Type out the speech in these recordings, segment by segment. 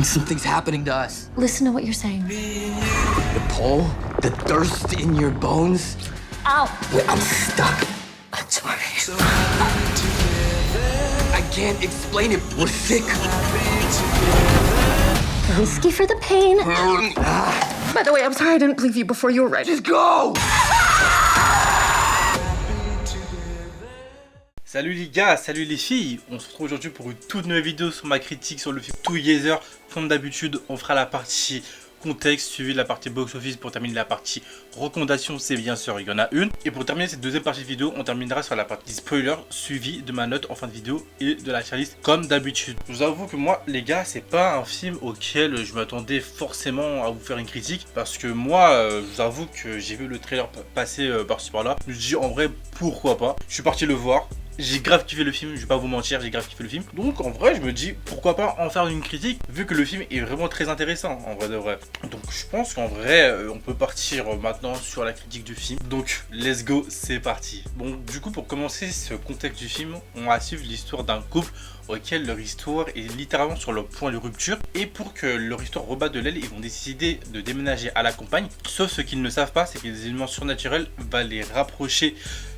think something's happening to us. Listen to what you're saying. The pull, the thirst in your bones. Ow! I'm stuck. I'm sorry. I can't explain it. We're sick. Whiskey for the pain. By the way, I'm sorry I didn't believe you before you were ready. Just go! Salut les gars, salut les filles. On se retrouve aujourd'hui pour une toute nouvelle vidéo sur ma critique sur le film Together. Comme d'habitude, on fera la partie contexte suivi de la partie box-office pour terminer la partie recommandation, c'est bien sûr, il y en a une. Et pour terminer cette deuxième partie de vidéo, on terminera sur la partie spoiler suivi de ma note en fin de vidéo et de la tier list comme d'habitude. Je vous avoue que moi les gars, c'est pas un film auquel je m'attendais forcément à vous faire une critique, parce que moi je vous avoue que j'ai vu le trailer passer par-ci par-là. Je me dis en vrai pourquoi pas. Je suis parti le voir. J'ai grave kiffé le film, je vais pas vous mentir, j'ai grave kiffé le film. Donc en vrai, je me dis pourquoi pas en faire une critique, vu que le film est vraiment très intéressant, en vrai de vrai. Donc je pense qu'en vrai, on peut partir maintenant sur la critique du film. Donc let's go, c'est parti. Bon, du coup, pour commencer ce contexte du film, on va suivre l'histoire d'un couple auquel leur histoire est littéralement sur le point de rupture. Et pour que leur histoire rebatte de l'aile, ils vont décider de déménager à la campagne. Sauf ce qu'ils ne savent pas, c'est que les éléments surnaturels vont les rapprocher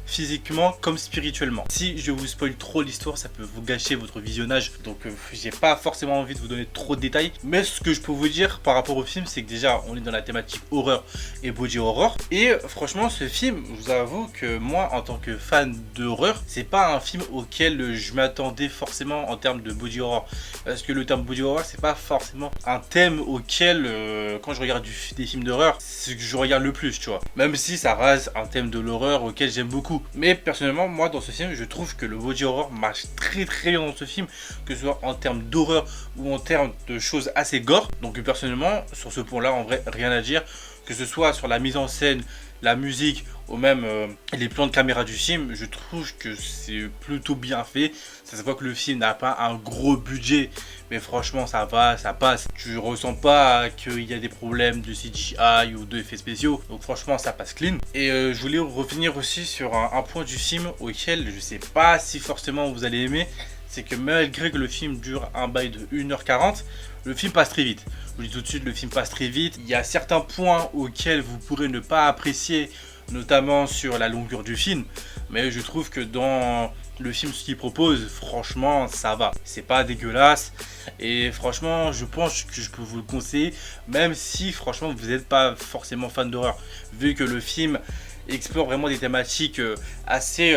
physiquement comme spirituellement. Si je vous spoil trop l'histoire, ça peut vous gâcher votre visionnage, donc j'ai pas forcément envie de vous donner trop de détails. Mais ce que je peux vous dire par rapport au film, c'est que déjà on est dans la thématique horreur et body horror, et franchement ce film, je vous avoue que moi en tant que fan d'horreur, c'est pas un film auquel je m'attendais forcément en termes de body horror, parce que le terme body horror c'est pas forcément un thème auquel quand je regarde des films d'horreur, c'est ce que je regarde le plus, tu vois, même si ça reste un thème de l'horreur auquel j'aime beaucoup. Mais personnellement, moi dans ce film, je trouve que le body horror marche très bien dans ce film, que ce soit en termes d'horreur ou en termes de choses assez gore. Donc personnellement, sur ce point là, en vrai, rien à dire, que ce soit sur la mise en scène, la musique ou même les plans de caméra du film. Je trouve que c'est plutôt bien fait. Ça se voit que le film n'a pas un gros budget, mais franchement ça va, ça passe. Tu ressens pas qu'il y a des problèmes de CGI ou d'effets spéciaux, donc franchement ça passe clean. Et je voulais revenir aussi sur un point du film auquel je sais pas si forcément vous allez aimer. C'est que malgré que le film dure un bail de 1h40, le film passe très vite. Je vous dis tout de suite, le film passe très vite. Il y a certains points auxquels vous pourrez ne pas apprécier, notamment sur la longueur du film. Mais je trouve que dans le film, ce qu'il propose, franchement, ça va. C'est pas dégueulasse. Et franchement, je pense que je peux vous le conseiller, même si franchement, vous n'êtes pas forcément fan d'horreur. Vu que le film explore vraiment des thématiques assez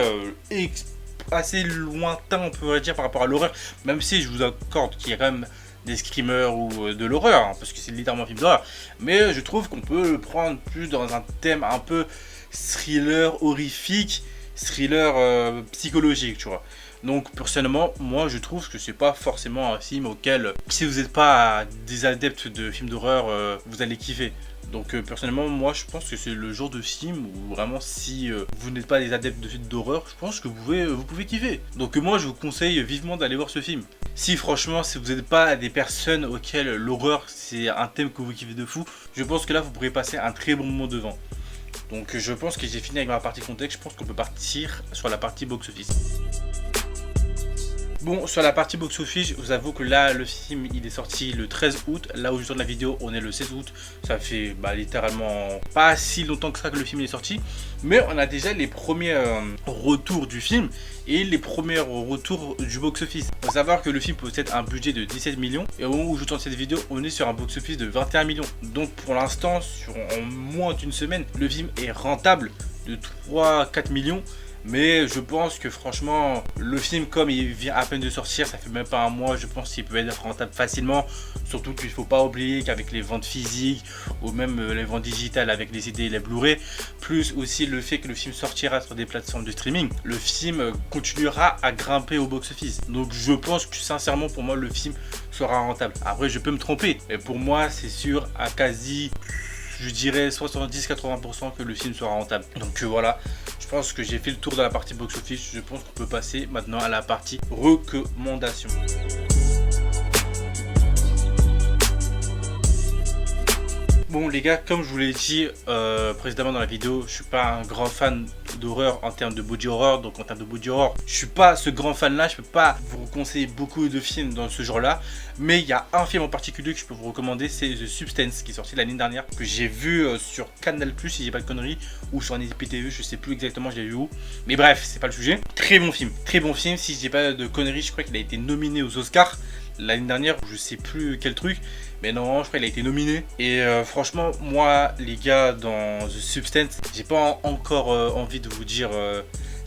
lointain, on pourrait dire, par rapport à l'horreur, même si je vous accorde qu'il y a quand même des screamers ou de l'horreur, hein, parce que c'est littéralement un film d'horreur, mais je trouve qu'on peut le prendre plus dans un thème un peu thriller horrifique, thriller psychologique, tu vois. Donc personnellement, moi je trouve que c'est pas forcément un film auquel, si vous n'êtes pas des adeptes de films d'horreur, vous allez kiffer. Donc personnellement, moi je pense que c'est le genre de film où vraiment si vous n'êtes pas des adeptes de films d'horreur, je pense que vous pouvez kiffer. Donc moi je vous conseille vivement d'aller voir ce film. Si franchement, si vous n'êtes pas des personnes auxquelles l'horreur c'est un thème que vous kiffez de fou, je pense que là vous pourrez passer un très bon moment devant. Donc je pense que j'ai fini avec ma partie contexte, je pense qu'on peut partir sur la partie box-office. Bon, sur la partie box-office, je vous avoue que là, le film, il est sorti le 13 août. Là où je tourne la vidéo, on est le 16 août. Ça fait littéralement pas si longtemps que ça que le film est sorti. Mais on a déjà les premiers retours du film et les premiers retours du box-office. Il faut savoir que le film possède un budget de 17 millions. Et au moment où je tourne cette vidéo, on est sur un box-office de 21 millions. Donc pour l'instant, en moins d'une semaine, le film est rentable de 3-4 millions. Mais je pense que franchement, le film comme il vient à peine de sortir, ça fait même pas un mois, je pense qu'il peut être rentable facilement. Surtout qu'il ne faut pas oublier qu'avec les ventes physiques ou même les ventes digitales avec les CD et les Blu-ray, plus aussi le fait que le film sortira sur des plateformes de streaming, le film continuera à grimper au box-office. Donc je pense que sincèrement pour moi le film sera rentable. Après je peux me tromper, mais pour moi c'est sûr à quasi, je dirais 70-80% que le film sera rentable. Donc voilà, je pense que j'ai fait le tour de la partie box-office. Je pense qu'on peut passer maintenant à la partie recommandation. Bon les gars, comme je vous l'ai dit précédemment dans la vidéo, je suis pas un grand fan d'horreur en termes de body horror. Donc en termes de body horror, je suis pas ce grand fan là, je peux pas vous conseiller beaucoup de films dans ce genre là. Mais il y a un film en particulier que je peux vous recommander, c'est The Substance, qui est sorti l'année dernière, que j'ai vu sur Canal+, si j'ai pas de conneries, ou sur un IPTV, je sais plus exactement, je l'ai vu où. Mais bref, c'est pas le sujet. Très bon film, si j'ai pas de conneries, je crois qu'il a été nominé aux Oscars l'année dernière, je sais plus quel truc, mais non, je crois qu'il a été nominé. Et franchement, moi, les gars, dans The Substance, j'ai pas encore envie de vous dire,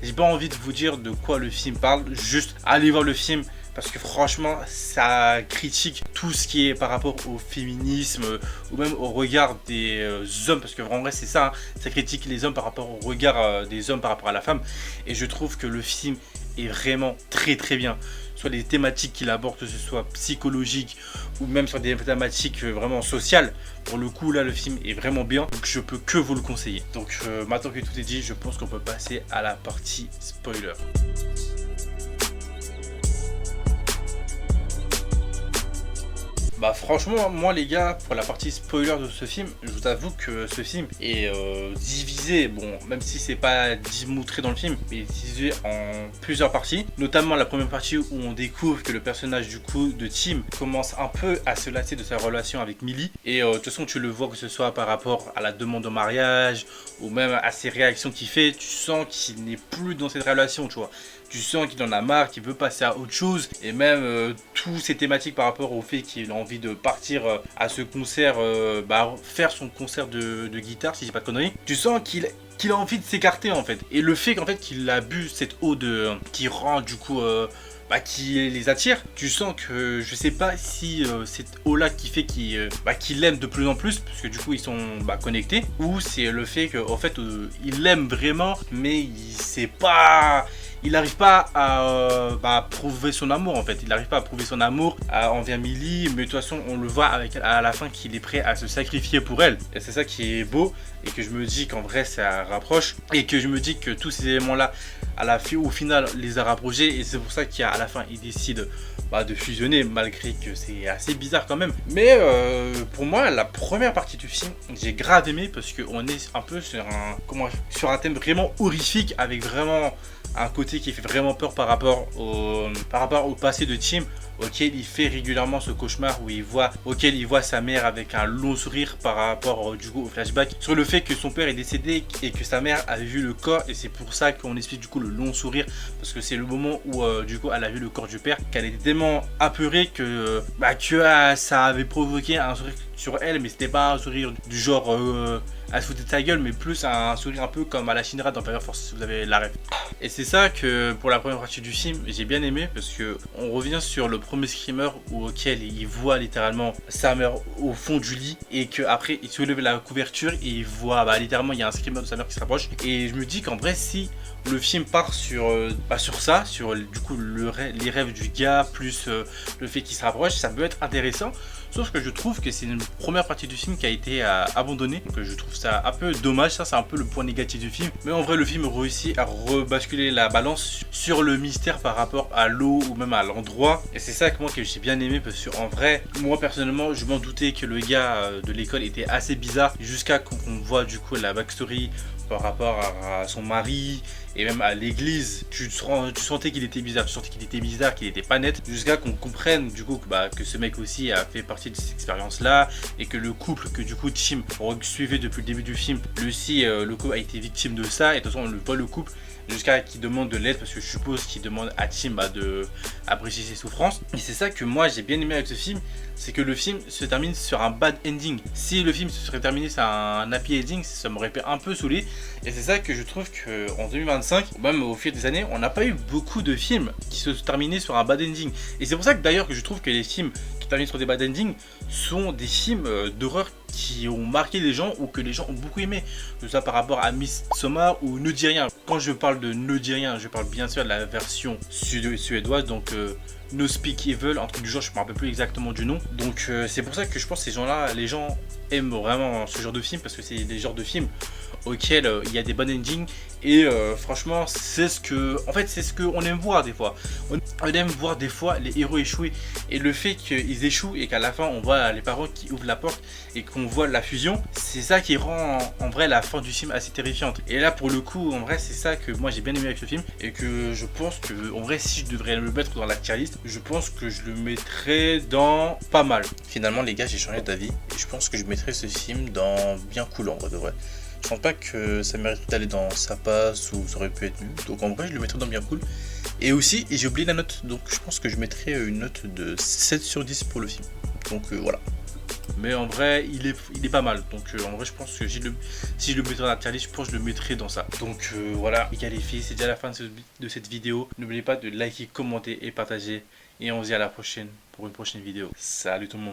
de quoi le film parle. Juste allez voir le film. Parce que franchement, ça critique tout ce qui est par rapport au féminisme ou même au regard des hommes. Parce que en vrai, c'est ça, hein, ça critique les hommes par rapport au regard des hommes par rapport à la femme. Et je trouve que le film est vraiment très très bien. Soit les thématiques qu'il aborde, que ce soit psychologique ou même sur des thématiques vraiment sociales. Pour le coup, là, le film est vraiment bien. Donc, je peux que vous le conseiller. Donc, maintenant que tout est dit, je pense qu'on peut passer à la partie spoiler. Bah franchement, moi les gars, pour la partie spoiler de ce film, je vous avoue que ce film est divisé, bon, même si c'est pas montré dans le film, mais divisé en plusieurs parties. Notamment la première partie où on découvre que le personnage du coup de Tim commence un peu à se lasser de sa relation avec Millie. Et de toute façon, tu le vois, que ce soit par rapport à la demande en mariage ou même à ses réactions qu'il fait, tu sens qu'il n'est plus dans cette relation, tu vois. Tu sens qu'il en a marre, qu'il veut passer à autre chose. Et même toutes ces thématiques par rapport au fait qu'il a envie de partir à ce concert, faire son concert de guitare, si j'ai pas de conneries. Tu sens qu'il a envie de s'écarter en fait. Et le fait qu'en fait qu'il a bu cette eau qui rend du coup... qui les attire, tu sens que je sais pas si cette eau-là qui fait qu'il l'aime de plus en plus, parce que du coup ils sont connectés, ou c'est le fait qu'en fait il l'aime vraiment, mais il n'arrive pas à prouver son amour en fait. Il n'arrive pas à prouver son amour envers Millie, mais de toute façon on le voit à la fin qu'il est prêt à se sacrifier pour elle. Et c'est ça qui est beau, et que je me dis qu'en vrai ça rapproche, et que je me dis que tous ces éléments là au final les a rapprochés, et c'est pour ça qu'à la fin il décide de fusionner, malgré que c'est assez bizarre quand même. Mais pour moi la première partie du film j'ai grave aimé, parce qu'on est un peu sur un thème vraiment horrifique, avec vraiment un côté qui fait vraiment peur par rapport au passé de Tim, auquel il fait régulièrement ce cauchemar auquel il voit sa mère avec un long sourire par rapport du coup au flashback sur le fait que son père est décédé et que sa mère avait vu le corps, et c'est pour ça qu'on explique du coup le long sourire, parce que c'est le moment où du coup elle a vu le corps du père, qu'elle était tellement apeurée que ça avait provoqué un sourire sur elle, mais c'était pas un sourire du genre à se foutre de sa gueule, mais plus un sourire un peu comme à la Shinra dans Fire Force, si vous avez la ref. Et c'est ça que pour la première partie du film j'ai bien aimé, parce que on revient sur le premier screamer auquel il voit littéralement sa mère au fond du lit, et qu'après il soulève la couverture et il voit littéralement il y a un screamer de sa mère qui se rapproche. Et je me dis qu'en vrai, si le film part sur ça, sur du coup les rêves du gars plus le fait qu'il se rapproche, ça peut être intéressant. Sauf que je trouve que c'est une première partie du film qui a été abandonnée, donc je trouve ça un peu dommage. Ça c'est un peu le point négatif du film, mais en vrai le film réussit à rebasculer la balance sur le mystère par rapport à l'eau ou même à l'endroit, et c'est ça que moi que j'ai bien aimé, parce que en vrai moi personnellement je m'en doutais que le gars de l'école était assez bizarre, jusqu'à qu'on voit du coup la backstory par rapport à son mari et même à l'église. Tu sentais qu'il était bizarre, qu'il était pas net, jusqu'à qu'on comprenne du coup que ce mec aussi a fait partie de cette expérience là, et que le couple que du coup Tim suivait depuis le début du film, lui aussi le couple a été victime de ça, et de toute façon on le voit le couple jusqu'à qu'il demande de l'aide, parce que je suppose qu'il demande à Tim de apprécier ses souffrances. Et c'est ça que moi j'ai bien aimé avec ce film, c'est que le film se termine sur un bad ending. Si le film se serait terminé sur un happy ending, ça m'aurait un peu saoulé. Et c'est ça que je trouve qu'en 2025, même au fil des années, on n'a pas eu beaucoup de films qui se terminaient sur un bad ending. Et c'est pour ça que d'ailleurs que je trouve que les films qui terminent sur des bad endings sont des films d'horreur qui ont marqué les gens, ou que les gens ont beaucoup aimé, que ce soit par rapport à Midsommar ou Ne dis rien. Quand je parle de Ne dis rien, je parle bien sûr de la version suédoise, donc No Speak Evil, un truc du genre, je ne me rappelle plus exactement du nom. Donc c'est pour ça que je pense que ces gens-là, les gens aiment vraiment ce genre de film, parce que c'est des genres de films auquel il y a des bonnes endings. Et franchement, c'est ce que, en fait, c'est ce qu'on aime voir des fois. On aime voir des fois les héros échouer. Et le fait qu'ils échouent et qu'à la fin on voit les parents qui ouvrent la porte et qu'on voit la fusion, c'est ça qui rend en vrai la fin du film assez terrifiante. Et là pour le coup, en vrai, c'est ça que moi j'ai bien aimé avec ce film. Et que je pense que, en vrai, si je devrais le mettre dans la tier list, je pense que je le mettrais dans pas mal. Finalement les gars, j'ai changé d'avis. Et je pense que je mettrais ce film dans bien cool en vrai de vrai. Je pense pas que ça mérite d'aller dans ça passe ou ça aurait pu être nul. Donc en vrai, je le mettrais dans bien cool. Et aussi, j'ai oublié la note. Donc je pense que je mettrais une note de 7 sur 10 pour le film. Donc voilà. Mais en vrai, il est pas mal. Donc en vrai, je pense que si je le mettrais dans la tier list, je pense que je le mettrais dans ça. Donc voilà, les gars, les filles, c'est déjà la fin de cette vidéo. N'oubliez pas de liker, commenter et partager. Et on se dit à la prochaine pour une prochaine vidéo. Salut tout le monde.